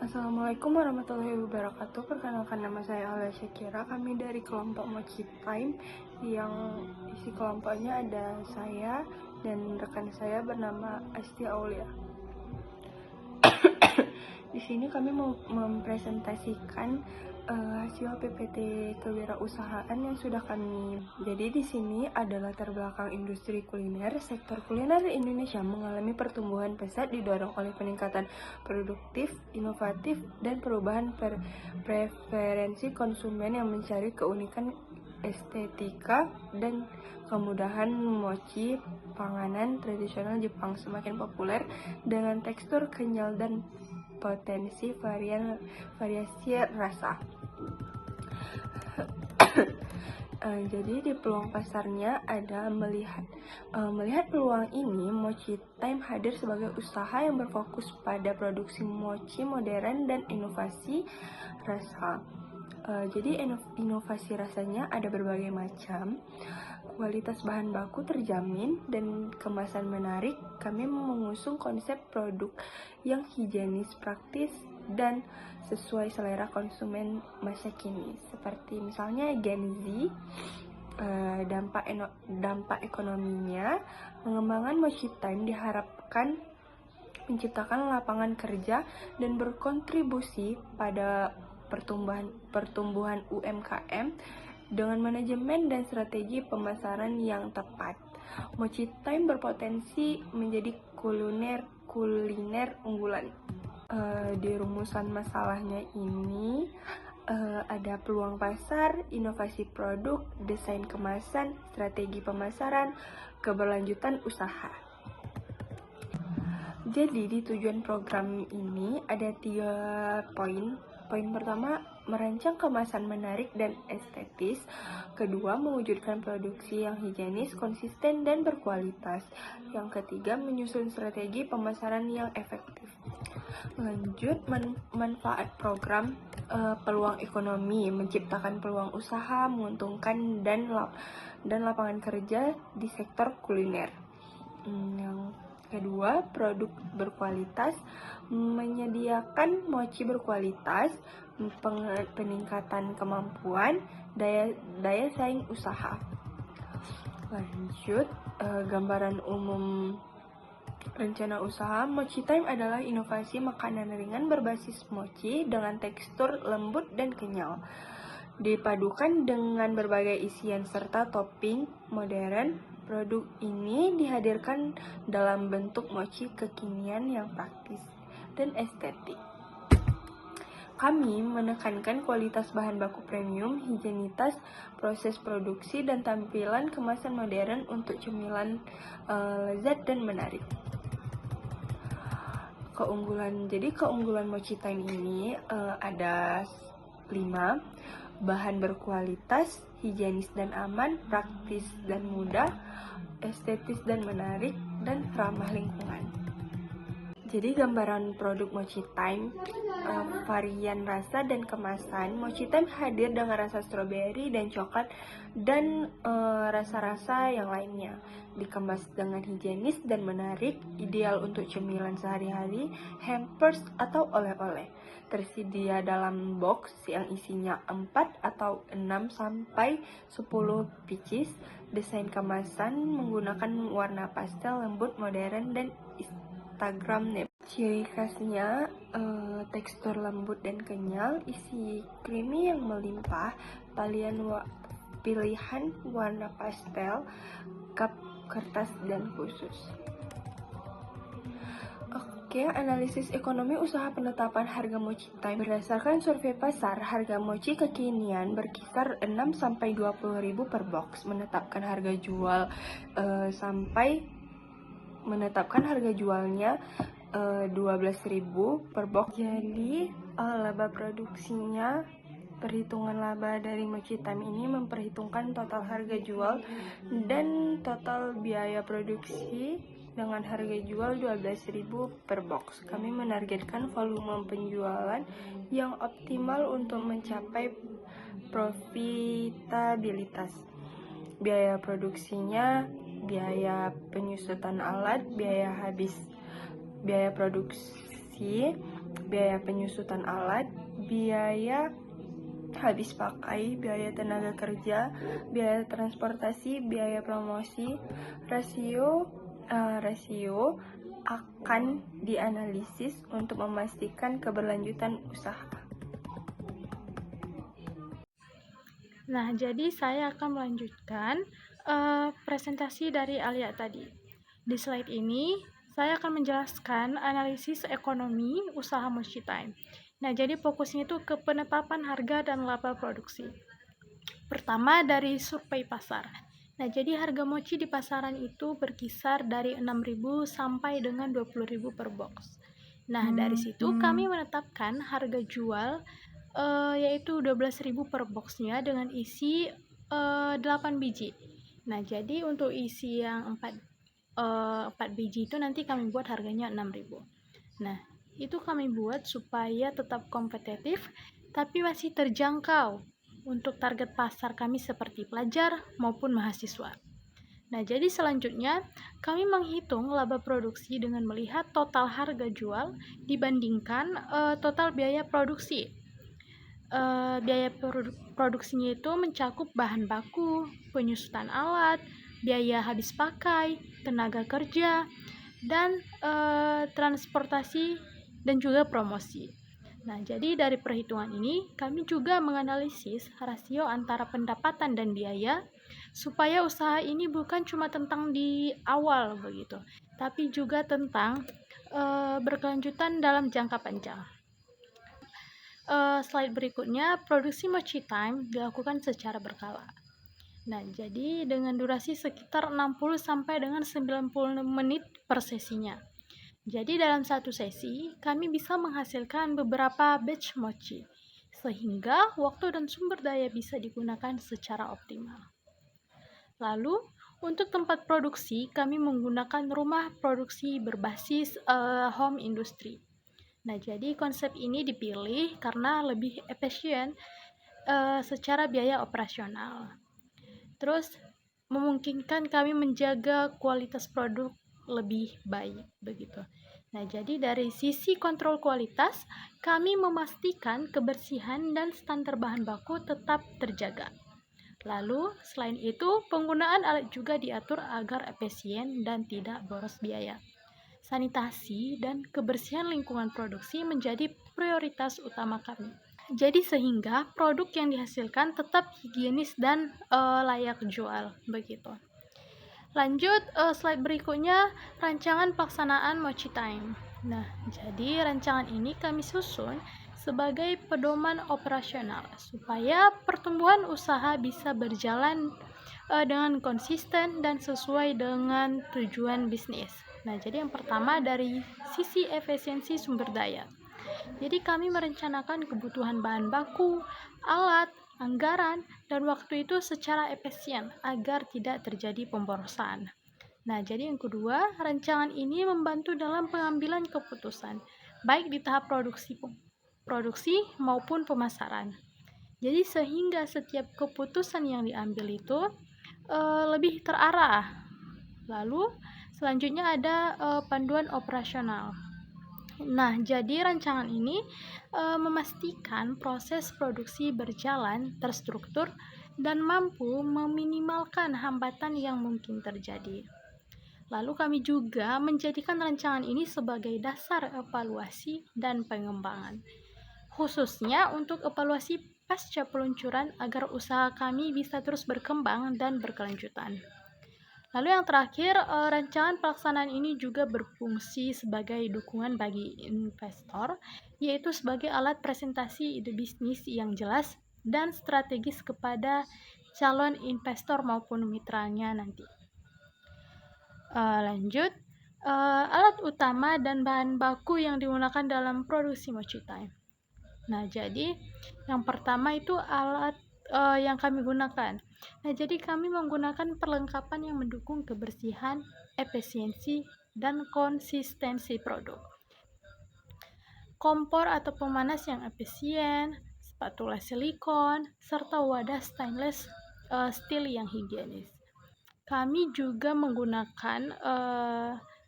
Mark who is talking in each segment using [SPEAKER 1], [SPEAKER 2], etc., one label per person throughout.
[SPEAKER 1] Assalamualaikum warahmatullahi wabarakatuh. Perkenalkan, nama saya Alia Syakira. Kami dari kelompok Mochi Time, yang isi kelompoknya ada saya dan rekan saya bernama Asti Aulia. Di sini kami mempresentasikan hasil PPT kewirausahaan yang sudah kami. Jadi di sini ada latar belakang industri kuliner. Sektor kuliner di Indonesia mengalami pertumbuhan pesat didorong oleh peningkatan produktif, inovatif, dan perubahan preferensi konsumen yang mencari keunikan estetika dan kemudahan. Mochi, panganan tradisional Jepang, semakin populer dengan tekstur kenyal dan potensi variasi rasa. Jadi di peluang pasarnya ada melihat peluang ini, Mochi Time hadir sebagai usaha yang berfokus pada produksi mochi modern dan inovasi rasa. Jadi inovasi rasanya ada berbagai macam, kualitas bahan baku terjamin, dan kemasan menarik. Kami mengusung konsep produk yang higienis, praktis, dan sesuai selera konsumen masa kini, seperti misalnya Gen Z. Dampak ekonominya, pengembangan Mochi Time diharapkan menciptakan lapangan kerja dan berkontribusi pada pertumbuhan UMKM dengan manajemen dan strategi pemasaran yang tepat. Mochi Time berpotensi menjadi kuliner unggulan. Di rumusan masalahnya ini ada peluang pasar, inovasi produk, desain kemasan, strategi pemasaran, keberlanjutan usaha. Jadi di tujuan program ini ada 3 poin. Poin pertama, merancang kemasan menarik dan estetis. Kedua, mewujudkan produksi yang higienis, konsisten, dan berkualitas. Yang ketiga, menyusun strategi pemasaran yang efektif. Lanjut, manfaat program. Peluang ekonomi, menciptakan peluang usaha menguntungkan dan lapangan kerja di sektor kuliner. Yang kedua, produk berkualitas, menyediakan mochi berkualitas, peningkatan kemampuan, daya saing usaha. Lanjut, gambaran umum rencana usaha. Mochi Time adalah inovasi makanan ringan berbasis mochi dengan tekstur lembut dan kenyal, dipadukan dengan berbagai isian serta topping modern. Produk ini dihadirkan dalam bentuk mochi kekinian yang praktis dan estetik. Kami menekankan kualitas bahan baku premium, higienitas proses produksi, dan tampilan kemasan modern untuk cemilan lezat dan menarik. Keunggulan Mochi Time ini ada 5. Bahan berkualitas, higienis dan aman, praktis dan mudah, estetis dan menarik, dan ramah lingkungan. Jadi gambaran produk Mochi Time, varian rasa dan kemasan. Mochi Time hadir dengan rasa stroberi dan coklat dan rasa-rasa yang lainnya. Dikemas dengan higienis dan menarik, ideal untuk cemilan sehari-hari, hampers, atau oleh-oleh. Tersedia dalam box yang isinya 4 atau 6 sampai 10 pieces. Desain kemasan menggunakan warna pastel lembut, modern, dan Instagramable. Ciri khasnya tekstur lembut dan kenyal, isi creamy yang melimpah, pilihan warna pastel, cup kertas dan khusus. Oke, analisis ekonomi usaha penetapan harga Mochi Time. Berdasarkan survei pasar, harga mochi kekinian berkisar 6-20 ribu per box, menetapkan harga jualnya 12.000 per box. Jadi laba produksinya, perhitungan laba dari Mochi Time ini memperhitungkan total harga jual dan total biaya produksi dengan harga jual 12.000 per box. Kami menargetkan volume penjualan yang optimal untuk mencapai profitabilitas. Biaya produksinya, biaya penyusutan alat, biaya produksi, biaya penyusutan alat, biaya habis pakai, biaya tenaga kerja, biaya transportasi, biaya promosi. Rasio akan dianalisis untuk memastikan keberlanjutan usaha.
[SPEAKER 2] Nah, jadi saya akan melanjutkan presentasi dari Alia tadi. Di slide ini, saya akan menjelaskan analisis ekonomi usaha Mochi Time. Nah, jadi fokusnya itu ke penetapan harga dan laba produksi. Pertama, dari survei pasar. Nah, jadi harga mochi di pasaran itu berkisar dari 6.000 sampai dengan 20.000 per box. Nah, dari situ kami menetapkan harga jual yaitu 12.000 per boxnya dengan isi 8 biji. Nah, jadi untuk isi yang 4 biji itu nanti kami buat harganya 6.000. Nah, itu kami buat supaya tetap kompetitif tapi masih terjangkau untuk target pasar kami seperti pelajar maupun mahasiswa. Nah, jadi selanjutnya kami menghitung laba produksi dengan melihat total harga jual dibandingkan total biaya produksi. Biaya produksinya itu mencakup bahan baku, penyusutan alat, biaya habis pakai, tenaga kerja, dan transportasi dan juga promosi. Nah, jadi dari perhitungan ini kami juga menganalisis rasio antara pendapatan dan biaya supaya usaha ini bukan cuma tentang di awal begitu, tapi juga tentang berkelanjutan dalam jangka panjang. Slide berikutnya, produksi Mochi Time dilakukan secara berkala. Nah, jadi dengan durasi sekitar 60 sampai dengan 90 menit per sesinya. Jadi dalam satu sesi, kami bisa menghasilkan beberapa batch mochi, sehingga waktu dan sumber daya bisa digunakan secara optimal. Lalu, untuk tempat produksi, kami menggunakan rumah produksi berbasis home industry. Nah, jadi konsep ini dipilih karena lebih efisien secara biaya operasional. Terus, memungkinkan kami menjaga kualitas produk lebih baik begitu. Nah, jadi dari sisi kontrol kualitas, kami memastikan kebersihan dan standar bahan baku tetap terjaga. Lalu, selain itu, penggunaan alat juga diatur agar efisien dan tidak boros biaya. Sanitasi dan kebersihan lingkungan produksi menjadi prioritas utama kami. Jadi sehingga produk yang dihasilkan tetap higienis dan layak jual begitu. Lanjut slide berikutnya, rancangan pelaksanaan Mochi Time. Nah, jadi rancangan ini kami susun sebagai pedoman operasional supaya pertumbuhan usaha bisa berjalan dengan konsisten dan sesuai dengan tujuan bisnis. Nah, jadi yang pertama dari sisi efisiensi sumber daya. Jadi kami merencanakan kebutuhan bahan baku, alat, anggaran, dan waktu itu secara efisien agar tidak terjadi pemborosan. Nah, jadi yang kedua, rancangan ini membantu dalam pengambilan keputusan, baik di tahap produksi maupun pemasaran. Jadi sehingga setiap keputusan yang diambil itu lebih terarah. Lalu selanjutnya ada panduan operasional. Nah, jadi rancangan ini memastikan proses produksi berjalan terstruktur dan mampu meminimalkan hambatan yang mungkin terjadi. Lalu kami juga menjadikan rancangan ini sebagai dasar evaluasi dan pengembangan, khususnya untuk evaluasi pasca peluncuran agar usaha kami bisa terus berkembang dan berkelanjutan. Lalu yang terakhir, rancangan pelaksanaan ini juga berfungsi sebagai dukungan bagi investor, yaitu sebagai alat presentasi ide bisnis yang jelas dan strategis kepada calon investor maupun mitranya nanti. Lanjut, alat utama dan bahan baku yang digunakan dalam produksi Mochi Time. Nah, jadi yang pertama itu alat yang kami gunakan. Nah, jadi kami menggunakan perlengkapan yang mendukung kebersihan, efisiensi, dan konsistensi produk. Kompor atau pemanas yang efisien, spatula silikon, serta wadah stainless steel yang higienis. Kami juga menggunakan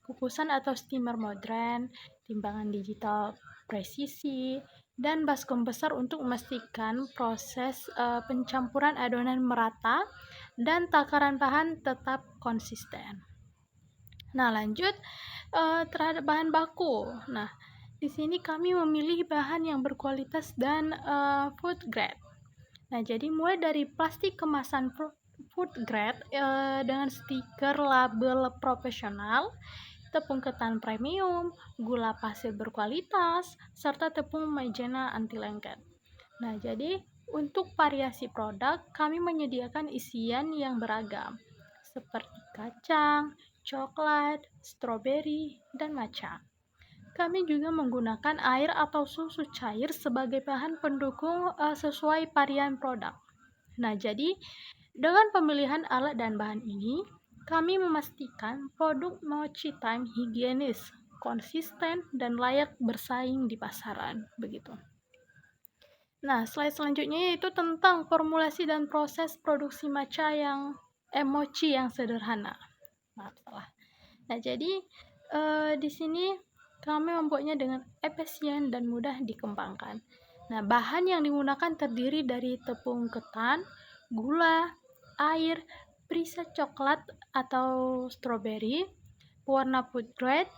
[SPEAKER 2] kukusan atau steamer modern, timbangan digital presisi, dan baskom besar untuk memastikan proses pencampuran adonan merata dan takaran bahan tetap konsisten. Nah, lanjut terhadap bahan baku. Nah, di sini kami memilih bahan yang berkualitas dan food grade. Nah, jadi mulai dari plastik kemasan food grade dengan stiker label profesional, tepung ketan premium, gula pasir berkualitas, serta tepung maizena anti lengket. Nah, jadi untuk variasi produk, kami menyediakan isian yang beragam, seperti kacang, coklat, stroberi, dan matcha. Kami juga menggunakan air atau susu cair sebagai bahan pendukung sesuai varian produk. Nah, jadi dengan pemilihan alat dan bahan ini, kami memastikan produk Mochi Time higienis, konsisten, dan layak bersaing di pasaran. Begitu. Nah, slide selanjutnya yaitu tentang formulasi dan proses produksi matcha mochi yang sederhana. Maaf, salah. Nah, jadi di sini kami membuatnya dengan efisien dan mudah dikembangkan. Nah, bahan yang digunakan terdiri dari tepung ketan, gula, air, perisa coklat atau stroberi, warna food grade,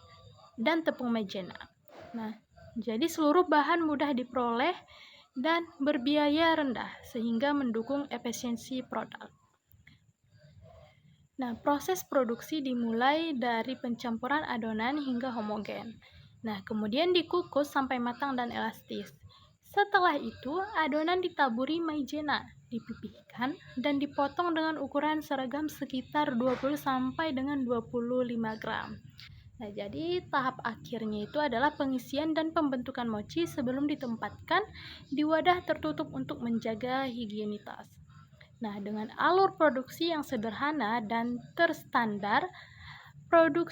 [SPEAKER 2] dan tepung maizena. Nah, jadi seluruh bahan mudah diperoleh dan berbiaya rendah sehingga mendukung efisiensi produk. Nah, proses produksi dimulai dari pencampuran adonan hingga homogen. Nah, kemudian dikukus sampai matang dan elastis. Setelah itu, adonan ditaburi maizena, dipipihkan, dan dipotong dengan ukuran seragam sekitar 20 sampai dengan 25 gram. Nah, jadi tahap akhirnya itu adalah pengisian dan pembentukan mochi sebelum ditempatkan di wadah tertutup untuk menjaga higienitas. Nah, dengan alur produksi yang sederhana dan terstandar, produk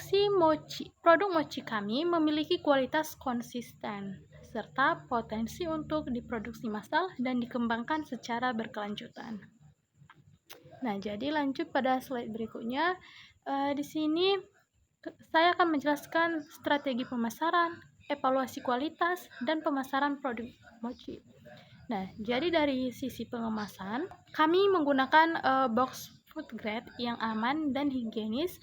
[SPEAKER 2] mochi kami memiliki kualitas konsisten serta potensi untuk diproduksi massal dan dikembangkan secara berkelanjutan. Nah, jadi lanjut pada slide berikutnya. Di sini saya akan menjelaskan strategi pemasaran, evaluasi kualitas, dan pemasaran produk mochi. Nah, jadi dari sisi pengemasan, kami menggunakan box food grade yang aman dan higienis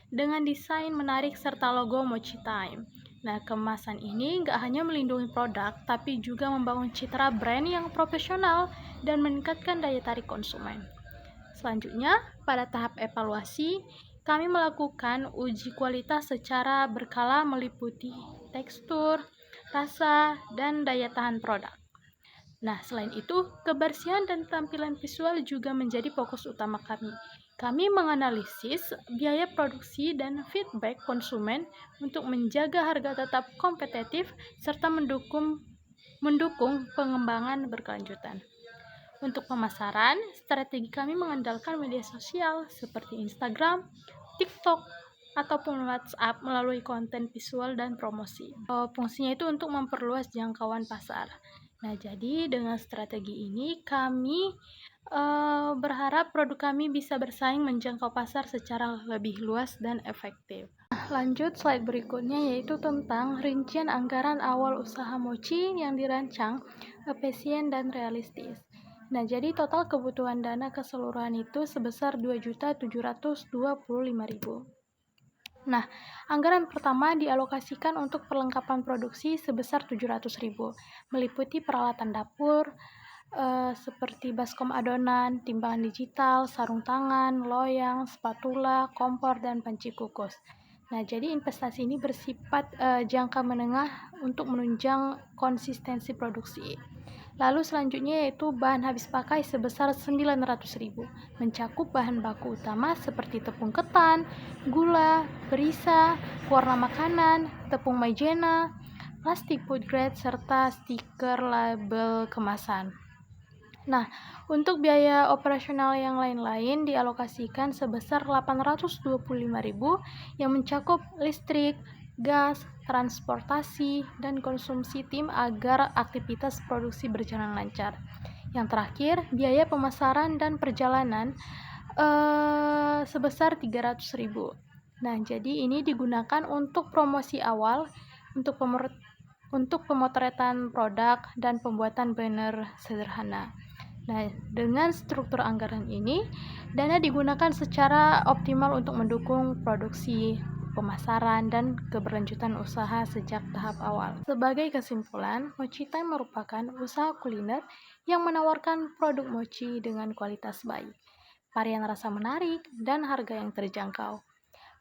[SPEAKER 2] dengan desain menarik serta logo Mochi Time. Nah, kemasan ini nggak hanya melindungi produk, tapi juga membangun citra brand yang profesional dan meningkatkan daya tarik konsumen. Selanjutnya, pada tahap evaluasi, kami melakukan uji kualitas secara berkala meliputi tekstur, rasa, dan daya tahan produk. Nah, selain itu, kebersihan dan tampilan visual juga menjadi fokus utama kami. Kami menganalisis biaya produksi dan feedback konsumen untuk menjaga harga tetap kompetitif serta mendukung pengembangan berkelanjutan. Untuk pemasaran, strategi kami mengandalkan media sosial seperti Instagram, TikTok, ataupun WhatsApp melalui konten visual dan promosi. Fungsinya itu untuk memperluas jangkauan pasar. Nah, jadi dengan strategi ini kami berharap produk kami bisa bersaing menjangkau pasar secara lebih luas dan efektif. Nah, lanjut slide berikutnya yaitu tentang rincian anggaran awal usaha mochi yang dirancang efisien dan realistis. Nah, jadi total kebutuhan dana keseluruhan itu sebesar 2.725.000. Nah, anggaran pertama dialokasikan untuk perlengkapan produksi sebesar 700.000, meliputi peralatan dapur seperti baskom adonan, timbangan digital, sarung tangan, loyang, spatula, kompor, dan panci kukus. Nah, jadi investasi ini bersifat jangka menengah untuk menunjang konsistensi produksi. Lalu selanjutnya yaitu bahan habis pakai sebesar 900.000, mencakup bahan baku utama seperti tepung ketan, gula, perisa, warna makanan, tepung maizena, plastik food grade, serta stiker label kemasan. Nah, untuk biaya operasional yang lain-lain dialokasikan sebesar 825.000 yang mencakup listrik, gas, transportasi, dan konsumsi tim agar aktivitas produksi berjalan lancar. Yang terakhir, biaya pemasaran dan perjalanan sebesar 300.000. Nah, jadi ini digunakan untuk promosi awal, untuk untuk pemotretan produk dan pembuatan banner sederhana. Nah, dengan struktur anggaran ini, dana digunakan secara optimal untuk mendukung produksi, pemasaran, dan keberlanjutan usaha sejak tahap awal. Sebagai kesimpulan, Mochi Time merupakan usaha kuliner yang menawarkan produk mochi dengan kualitas baik, varian rasa menarik, dan harga yang terjangkau.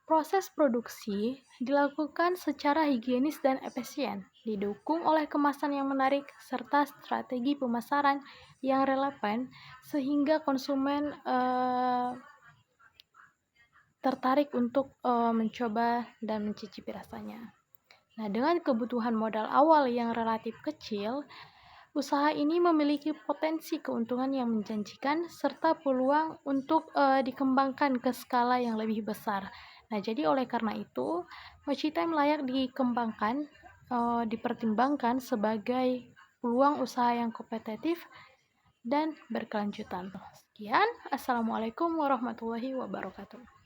[SPEAKER 2] Proses produksi dilakukan secara higienis dan efisien, didukung oleh kemasan yang menarik serta strategi pemasaran yang relevan sehingga konsumen tertarik untuk mencoba dan mencicipi rasanya. Nah, dengan kebutuhan modal awal yang relatif kecil, usaha ini memiliki potensi keuntungan yang menjanjikan serta peluang untuk dikembangkan ke skala yang lebih besar. Nah, jadi oleh karena itu, Mochi Time layak dikembangkan, dipertimbangkan sebagai peluang usaha yang kompetitif dan berkelanjutan. Sekian, Assalamualaikum warahmatullahi wabarakatuh.